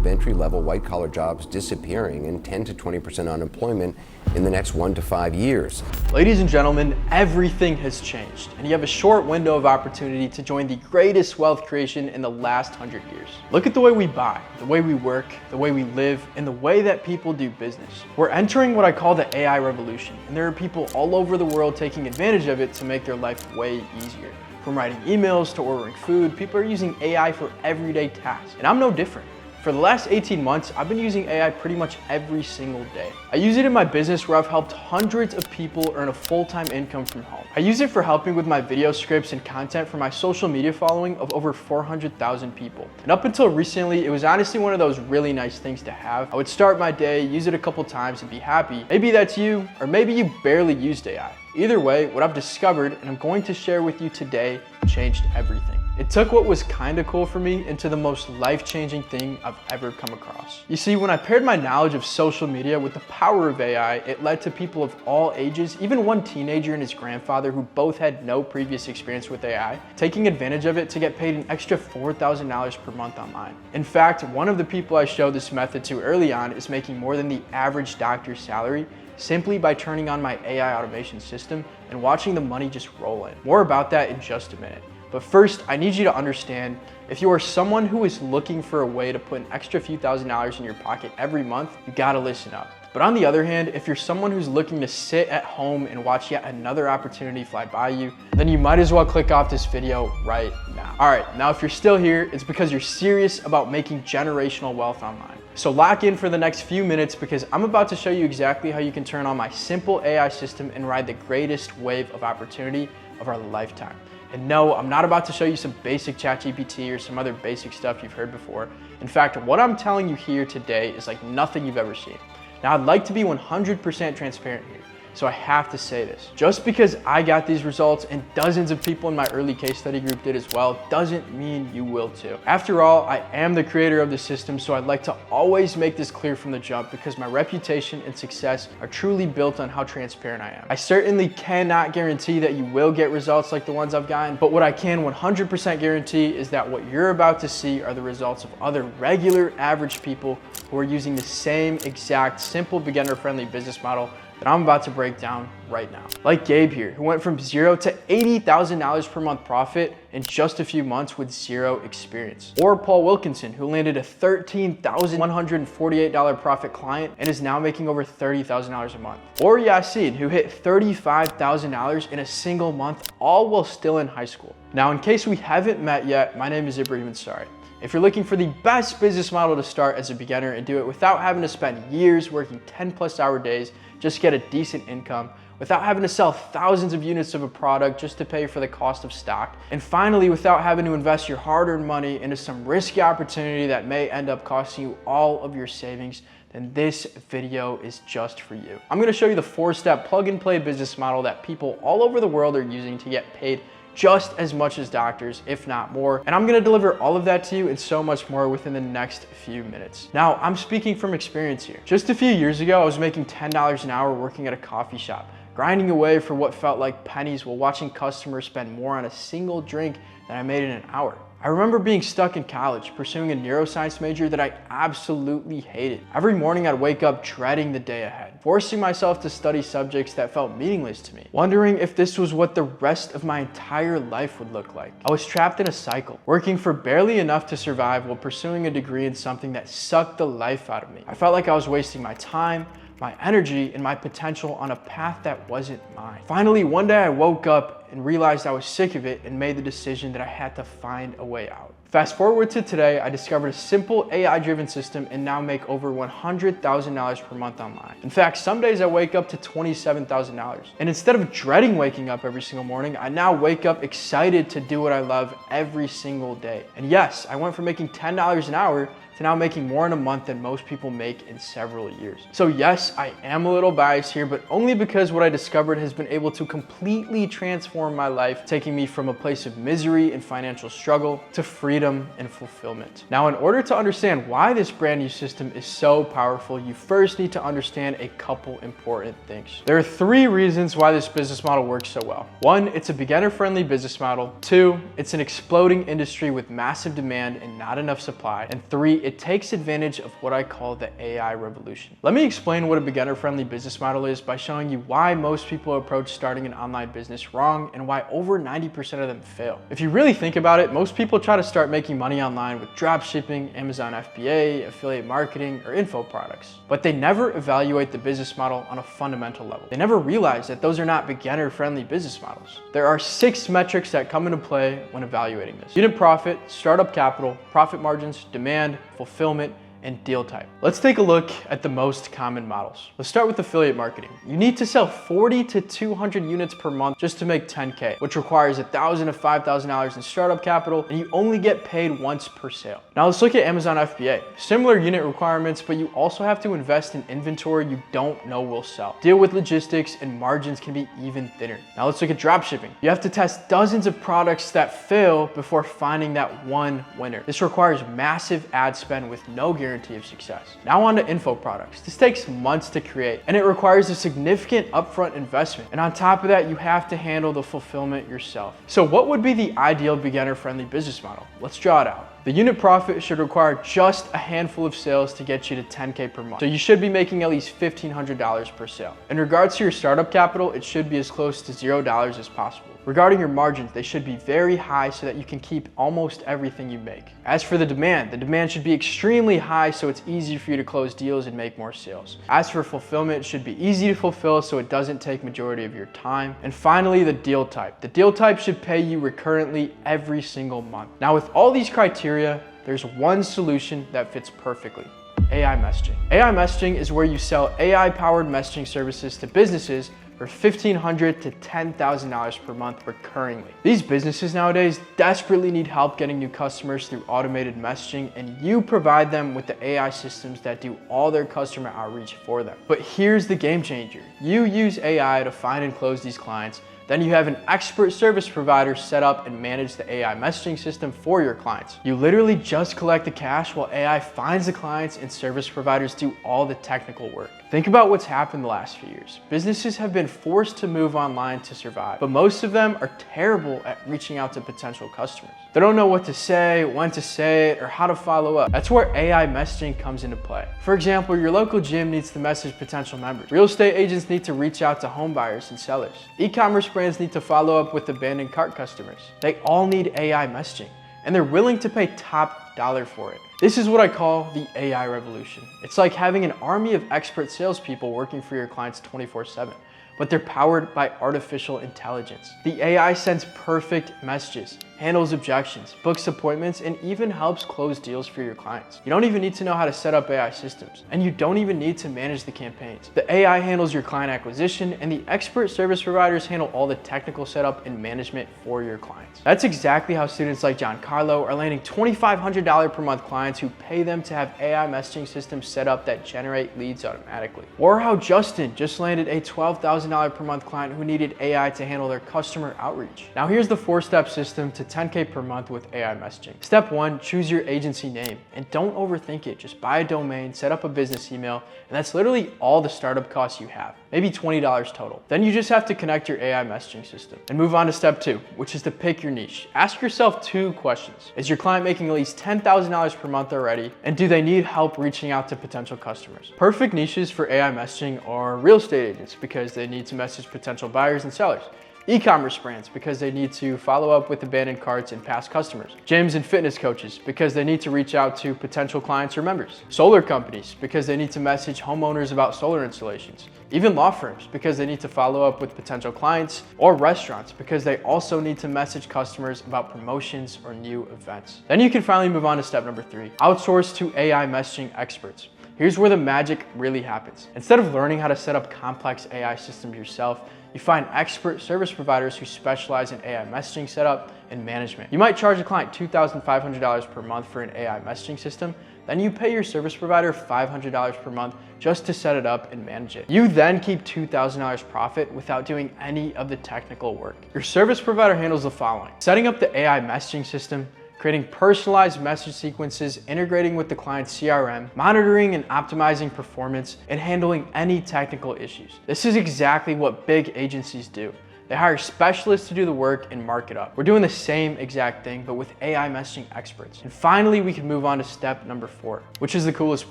of entry-level white-collar jobs disappearing and 10 to 20% unemployment in the next 1 to 5 years. Ladies and gentlemen, everything has changed, and you have a short window of opportunity to join the greatest wealth creation in the last 100 years. Look at the way we buy, the way we work, the way we live, and the way that people do business. We're entering what I call the AI revolution, and there are people all over the world taking advantage of it to make their life way easier. From writing emails to ordering food, people are using AI for everyday tasks, and I'm no different. For the last 18 months, I've been using AI pretty much every single day. I use it in my business where I've helped hundreds of people earn a full-time income from home. I use it for helping with my video scripts and content for my social media following of over 400,000 people. And up until recently, it was honestly one of those really nice things to have. I would start my day, use it a couple times and be happy. Maybe that's you, or maybe you barely used AI. Either way, what I've discovered and I'm going to share with you today changed everything. It took what was kinda cool for me into the most life-changing thing I've ever come across. You see, when I paired my knowledge of social media with the power of AI, it led to people of all ages, even one teenager and his grandfather who both had no previous experience with AI, taking advantage of it to get paid an extra $4,000 per month online. In fact, one of the people I showed this method to early on is making more than the average doctor's salary simply by turning on my AI automation system and watching the money just roll in. More about that in just a minute. But first, I need you to understand, if you are someone who is looking for a way to put an extra few $1,000s in your pocket every month, you gotta listen up. But on the other hand, if you're someone who's looking to sit at home and watch yet another opportunity fly by you, then you might as well click off this video right now. All right, now if you're still here, it's because you're serious about making generational wealth online. So lock in for the next few minutes because I'm about to show you exactly how you can turn on my simple AI system and ride the greatest wave of opportunity of our lifetime. And no, I'm not about to show you some basic ChatGPT or some other basic stuff you've heard before. In fact, what I'm telling you here today is like nothing you've ever seen. Now, I'd like to be 100% transparent here. So I have to say this, just because I got these results and dozens of people in my early case study group did as well, doesn't mean you will too. After all, I am the creator of the system, so I'd like to always make this clear from the jump because my reputation and success are truly built on how transparent I am. I certainly cannot guarantee that you will get results like the ones I've gotten, but what I can 100% guarantee is that what you're about to see are the results of other regular average people who are using the same exact simple beginner-friendly business model that I'm about to break down right now. Like Gabe here, who went from $0 to $80,000 per month profit in just a few months with zero experience. Or Paul Wilkinson, who landed a $13,148 profit client and is now making over $30,000 a month. Or Yassine, who hit $35,000 in a single month, all while still in high school. Now, in case we haven't met yet, my name is Ibrahim Ansari. If you're looking for the best business model to start as a beginner and do it without having to spend years working 10+ hour days just to get a decent income, without having to sell thousands of units of a product just to pay for the cost of stock, and finally without having to invest your hard-earned money into some risky opportunity that may end up costing you all of your savings, then this video is just for you. I'm gonna show you the 4-step plug-and-play business model that people all over the world are using to get paid just as much as doctors, if not more. And I'm gonna deliver all of that to you and so much more within the next few minutes. Now, I'm speaking from experience here. Just a few years ago, I was making $10 an hour working at a coffee shop, grinding away for what felt like pennies while watching customers spend more on a single drink than I made in an hour. I remember being stuck in college, pursuing a neuroscience major that I absolutely hated. Every morning I'd wake up dreading the day ahead, forcing myself to study subjects that felt meaningless to me, wondering if this was what the rest of my entire life would look like. I was trapped in a cycle, working for barely enough to survive while pursuing a degree in something that sucked the life out of me. I felt like I was wasting my time, my energy, and my potential on a path that wasn't mine. Finally, one day I woke up and realized I was sick of it and made the decision that I had to find a way out. Fast forward to today, I discovered a simple AI-driven system and now make over $100,000 per month online. In fact, some days I wake up to $27,000. And instead of dreading waking up every single morning, I now wake up excited to do what I love every single day. And yes, I went from making $10 an hour to now making more in a month than most people make in several years. So yes, I am a little biased here, but only because what I discovered has been able to completely transform my life, taking me from a place of misery and financial struggle to freedom item and fulfillment. Now, in order to understand why this brand new system is so powerful, you first need to understand a couple important things. There are 3 reasons why this business model works so well. 1, it's a beginner-friendly business model. 2, it's an exploding industry with massive demand and not enough supply. And 3, it takes advantage of what I call the AI revolution. Let me explain what a beginner-friendly business model is by showing you why most people approach starting an online business wrong and why over 90% of them fail. If you really think about it, most people try to start making money online with drop shipping, Amazon FBA, affiliate marketing, or info products. But they never evaluate the business model on a fundamental level. They never realize that those are not beginner-friendly business models. There are 6 metrics that come into play when evaluating this: unit profit, startup capital, profit margins, demand, fulfillment, and deal type. Let's take a look at the most common models. Let's start with affiliate marketing. You need to sell 40 to 200 units per month just to make 10K, which requires $1,000 to $5,000 in startup capital, and you only get paid once per sale. Now let's look at Amazon FBA. Similar unit requirements, but you also have to invest in inventory you don't know will sell. Deal with logistics, and margins can be even thinner. Now let's look at drop shipping. You have to test dozens of products that fail before finding that one winner. This requires massive ad spend with no guarantee of success. Now on to info products. This takes months to create, and it requires a significant upfront investment. And on top of that, you have to handle the fulfillment yourself. So what would be the ideal beginner-friendly business model? Let's draw it out. The unit profit should require just a handful of sales to get you to 10K per month. So you should be making at least $1,500 per sale. In regards to your startup capital, it should be as close to $0 as possible. Regarding your margins, they should be very high so that you can keep almost everything you make. As for the demand should be extremely high so it's easy for you to close deals and make more sales. As for fulfillment, it should be easy to fulfill so it doesn't take majority of your time. And finally, the deal type. The deal type should pay you recurrently every single month. Now with all these criteria, there's one solution that fits perfectly: AI messaging. AI messaging is where you sell AI-powered messaging services to businesses for $1,500 to $10,000 per month recurringly. These businesses nowadays desperately need help getting new customers through automated messaging, and you provide them with the AI systems that do all their customer outreach for them. But here's the game changer. You use AI to find and close these clients. Then you have an expert service provider set up and manage the AI messaging system for your clients. You literally just collect the cash while AI finds the clients and service providers do all the technical work. Think about what's happened the last few years. Businesses have been forced to move online to survive, but most of them are terrible at reaching out to potential customers. They don't know what to say, when to say it, or how to follow up. That's where AI messaging comes into play. For example, your local gym needs to message potential members. Real estate agents need to reach out to home buyers and sellers. E-commerce brands need to follow up with abandoned cart customers. They all need AI messaging, and they're willing to pay top dollar for it. This is what I call the AI revolution. It's like having an army of expert salespeople working for your clients 24/7, but they're powered by artificial intelligence. The AI sends perfect messages, handles objections, books appointments, and even helps close deals for your clients. You don't even need to know how to set up AI systems, and you don't even need to manage the campaigns. The AI handles your client acquisition, and the expert service providers handle all the technical setup and management for your clients. That's exactly how students like John Carlo are landing $2,500 per month clients who pay them to have AI messaging systems set up that generate leads automatically. Or how Justin just landed a $12,000 per month client who needed AI to handle their customer outreach. Now here's the 4-step system to 10K per month with AI messaging. Step 1, choose your agency name, and don't overthink it. Just buy a domain, set up a business email, and that's literally all the startup costs you have, maybe $20 total. Then you just have to connect your AI messaging system and move on to step 2, which is to pick your niche. Ask yourself 2 questions. Is your client making at least $10,000 per month already? And do they need help reaching out to potential customers? Perfect niches for AI messaging are real estate agents because they need to message potential buyers and sellers. E-commerce brands because they need to follow up with abandoned carts and past customers. Gyms and fitness coaches because they need to reach out to potential clients or members. Solar companies because they need to message homeowners about solar installations. Even law firms because they need to follow up with potential clients, or restaurants because they also need to message customers about promotions or new events. Then you can finally move on to step number 3, outsource to AI messaging experts. Here's where the magic really happens. Instead of learning how to set up complex AI systems yourself, you find expert service providers who specialize in AI messaging setup and management. You might charge a client $2,500 per month for an AI messaging system, then you pay your service provider $500 per month just to set it up and manage it. You then keep $2,000 profit without doing any of the technical work. Your service provider handles the following: setting up the AI messaging system, creating personalized message sequences, integrating with the client's CRM, monitoring and optimizing performance, and handling any technical issues. This is exactly what big agencies do. They hire specialists to do the work and mark it up. We're doing the same exact thing, but with AI messaging experts. And finally, we can move on to step number 4, which is the coolest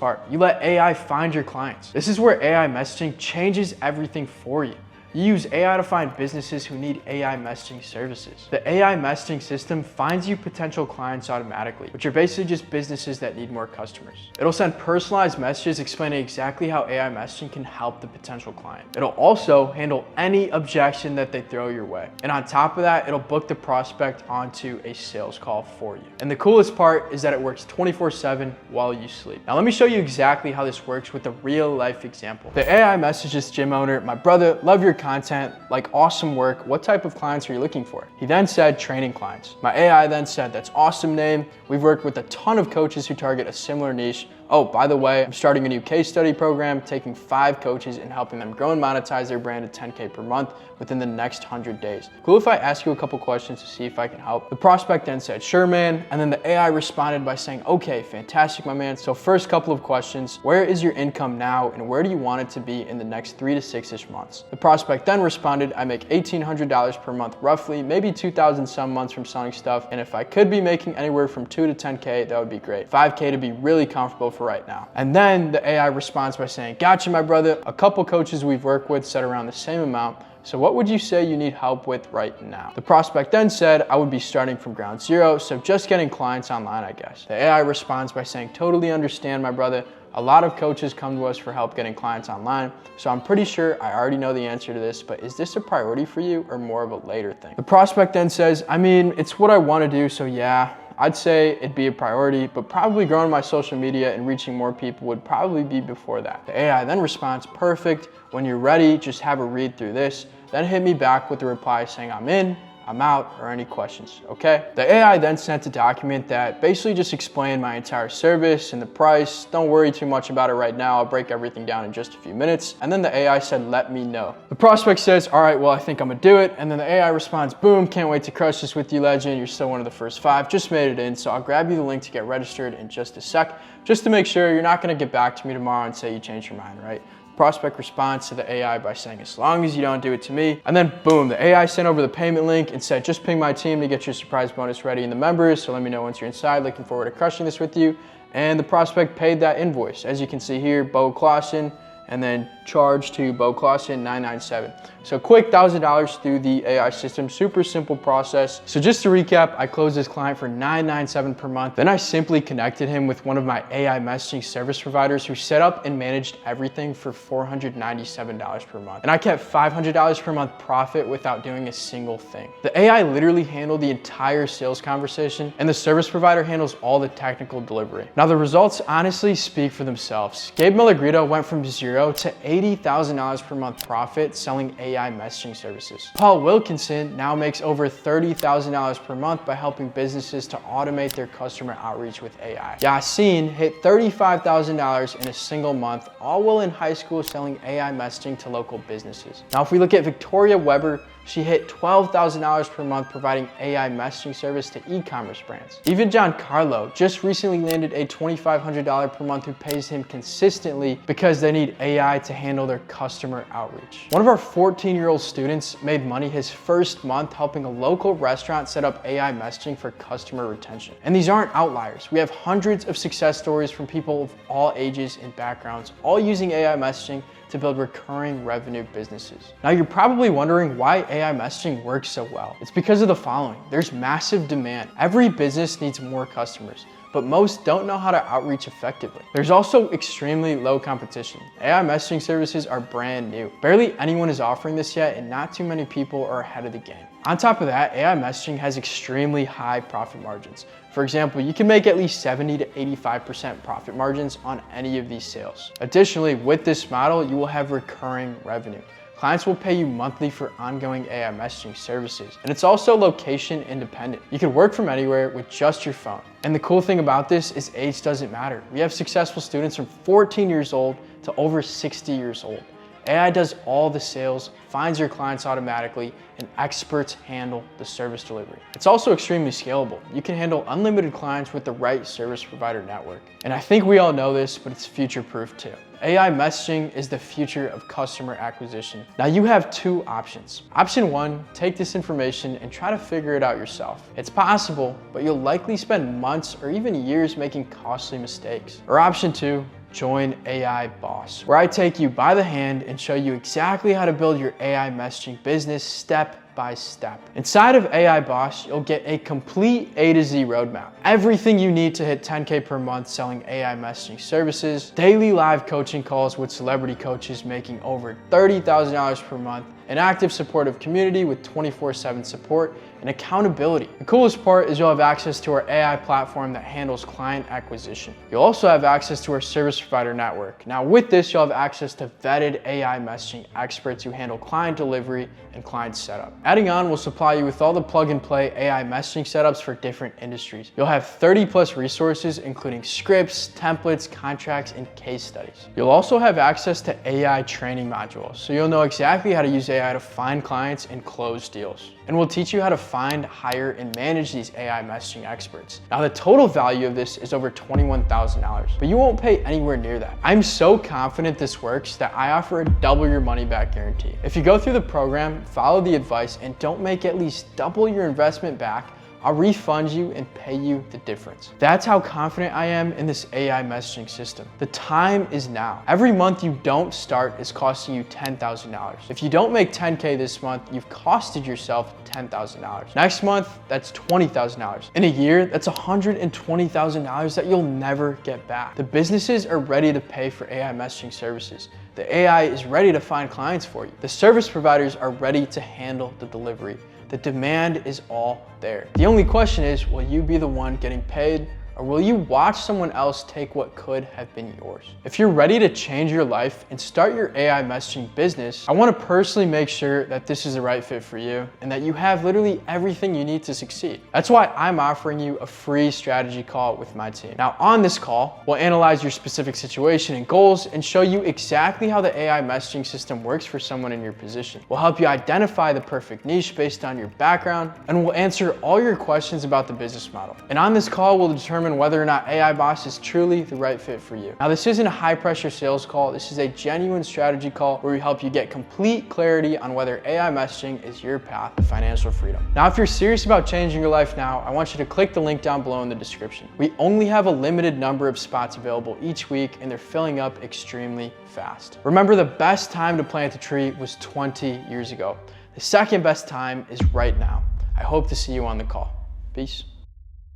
part. You let AI find your clients. This is where AI messaging changes everything for you. You use AI to find businesses who need AI messaging services. The AI messaging system finds you potential clients automatically, which are basically just businesses that need more customers. It'll send personalized messages explaining exactly how AI messaging can help the potential client. It'll also handle any objection that they throw your way. And on top of that, it'll book the prospect onto a sales call for you. And the coolest part is that it works 24/7 while you sleep. Now let me show you exactly how this works with a real life example. The AI messages gym owner, "My brother, love your content, like awesome work. What type of clients are you looking for?" He then said training clients. My AI then said, "That's awesome name. We've worked with a ton of coaches who target a similar niche. Oh, by the way, I'm starting a new case study program, taking 5 coaches and helping them grow and monetize their brand at 10K per month within the next 100 days. Cool if I ask you a couple questions to see if I can help?" The prospect then said, "Sure, man." And then the AI responded by saying, "Okay, fantastic, my man. So first couple of questions, where is your income now and where do you want it to be in the next 3 to 6-ish months?" The prospect then responded, "I make $1,800 per month roughly, maybe 2,000 some months from selling stuff. And if I could be making anywhere from 2 to 10K, that would be great. 5K to be really comfortable for right now." And then the AI responds by saying, "Gotcha, my brother. A couple coaches we've worked with said around the same amount. So what would you say you need help with right now?" The prospect then said, "I would be starting from ground zero, so just getting clients online, I guess." The AI responds by saying, "Totally understand, my brother. A lot of coaches come to us for help getting clients online, so I'm pretty sure I already know the answer to this, but is this a priority for you or more of a later thing?" The prospect then says, "I mean, it's what I want to do, so yeah, I'd say it'd be a priority, but probably growing my social media and reaching more people would probably be before that." The AI then responds, "Perfect. When you're ready, just have a read through this. Then hit me back with a reply saying I'm in, I'm out, or any questions, okay?" The AI then sent a document that basically just explained my entire service and the price. "Don't worry too much about it right now. I'll break everything down in just a few minutes." And then the AI said, "Let me know." The prospect says, "All right, well, I think I'm gonna do it." And then the AI responds, "Boom, can't wait to crush this with you, legend. You're still one of the first 5. Just made it in, so I'll grab you the link to get registered in just a sec, just to make sure you're not gonna get back to me tomorrow and say you changed your mind, right?" Prospect responds to the AI by saying, "As long as you don't do it to me." And then boom, the AI sent over the payment link and said, "Just ping my team to get your surprise bonus ready in the members. So let me know once you're inside. Looking forward to crushing this with you." And the prospect paid that invoice. As you can see here, Bo Clausen, and then charge to Bo Clausen, $997. So quick $1,000 through the AI system, super simple process. So just to recap, I closed this client for $997 per month. Then I simply connected him with one of my AI messaging service providers who set up and managed everything for $497 per month. And I kept $500 per month profit without doing a single thing. The AI literally handled the entire sales conversation and the service provider handles all the technical delivery. Now the results honestly speak for themselves. Gabe Milagrito went from 0 to $80,000 per month profit selling AI messaging services. Paul Wilkinson now makes over $30,000 per month by helping businesses to automate their customer outreach with AI. Yassine hit $35,000 in a single month, all while in high school selling AI messaging to local businesses. Now, if we look at Victoria Weber, she hit $12,000 per month providing AI messaging service to e-commerce brands. Even Giancarlo just recently landed a $2,500 per month who pays him consistently because they need AI to handle their customer outreach. One of our 14-year-old students made money his first month helping a local restaurant set up AI messaging for customer retention. And these aren't outliers. We have hundreds of success stories from people of all ages and backgrounds, all using AI messaging to build recurring revenue businesses. Now you're probably wondering why AI messaging works so well. It's because of the following. There's massive demand. Every business needs more customers, but most don't know how to outreach effectively. There's also extremely low competition. AI messaging services are brand new. Barely anyone is offering this yet, and not too many people are ahead of the game. On top of that, AI messaging has extremely high profit margins. For example, you can make at least 70 to 85% profit margins on any of these sales. Additionally, with this model, you will have recurring revenue. Clients will pay you monthly for ongoing AI messaging services. And it's also location independent. You can work from anywhere with just your phone. And the cool thing about this is age doesn't matter. We have successful students from 14 years old to over 60 years old. AI does all the sales, finds your clients automatically, and experts handle the service delivery. It's also extremely scalable. You can handle unlimited clients with the right service provider network. And I think we all know this, but it's future-proof too. AI messaging is the future of customer acquisition. Now you have two options. Option one, take this information and try to figure it out yourself. It's possible, but you'll likely spend months or even years making costly mistakes. Or option two, join AI Boss, where I take you by the hand and show you exactly how to build your AI messaging business step by step. Inside of AI Boss, you'll get a complete A to Z roadmap. Everything you need to hit 10K per month selling AI messaging services, daily live coaching calls with celebrity coaches making over $30,000 per month, an active supportive community with 24/7 support and accountability. The coolest part is you'll have access to our AI platform that handles client acquisition. You'll also have access to our service provider network. Now with this, you'll have access to vetted AI messaging experts who handle client delivery and client setup. Adding on, we'll supply you with all the plug and play AI messaging setups for different industries. You'll have 30+ resources, including scripts, templates, contracts, and case studies. You'll also have access to AI training modules, so you'll know exactly how to use AI to find clients and close deals. And we'll teach you how to find, hire, and manage these AI messaging experts. Now the total value of this is over $21,000, but you won't pay anywhere near that. I'm so confident this works that I offer a double your money back guarantee. If you go through the program, follow the advice, and don't make at least double your investment back, I'll refund you and pay you the difference. That's how confident I am in this AI messaging system. The time is now. Every month you don't start is costing you $10,000. If you don't make 10K this month, you've costed yourself $10,000. Next month, that's $20,000. In a year, that's $120,000 that you'll never get back. The businesses are ready to pay for AI messaging services. The AI is ready to find clients for you. The service providers are ready to handle the delivery. The demand is all there. The only question is, will you be the one getting paid, or will you watch someone else take what could have been yours? If you're ready to change your life and start your AI messaging business, I want to personally make sure that this is the right fit for you and that you have literally everything you need to succeed. That's why I'm offering you a free strategy call with my team. Now on this call, we'll analyze your specific situation and goals and show you exactly how the AI messaging system works for someone in your position. We'll help you identify the perfect niche based on your background, and we'll answer all your questions about the business model. And on this call, we'll determine whether or not AI Boss is truly the right fit for you. Now, this isn't a high pressure sales call. This is a genuine strategy call where we help you get complete clarity on whether AI messaging is your path to financial freedom. Now, if you're serious about changing your life now, I want you to click the link down below in the description. We only have a limited number of spots available each week, and they're filling up extremely fast. Remember, the best time to plant a tree was 20 years ago. The second best time is right now. I hope to see you on the call. Peace.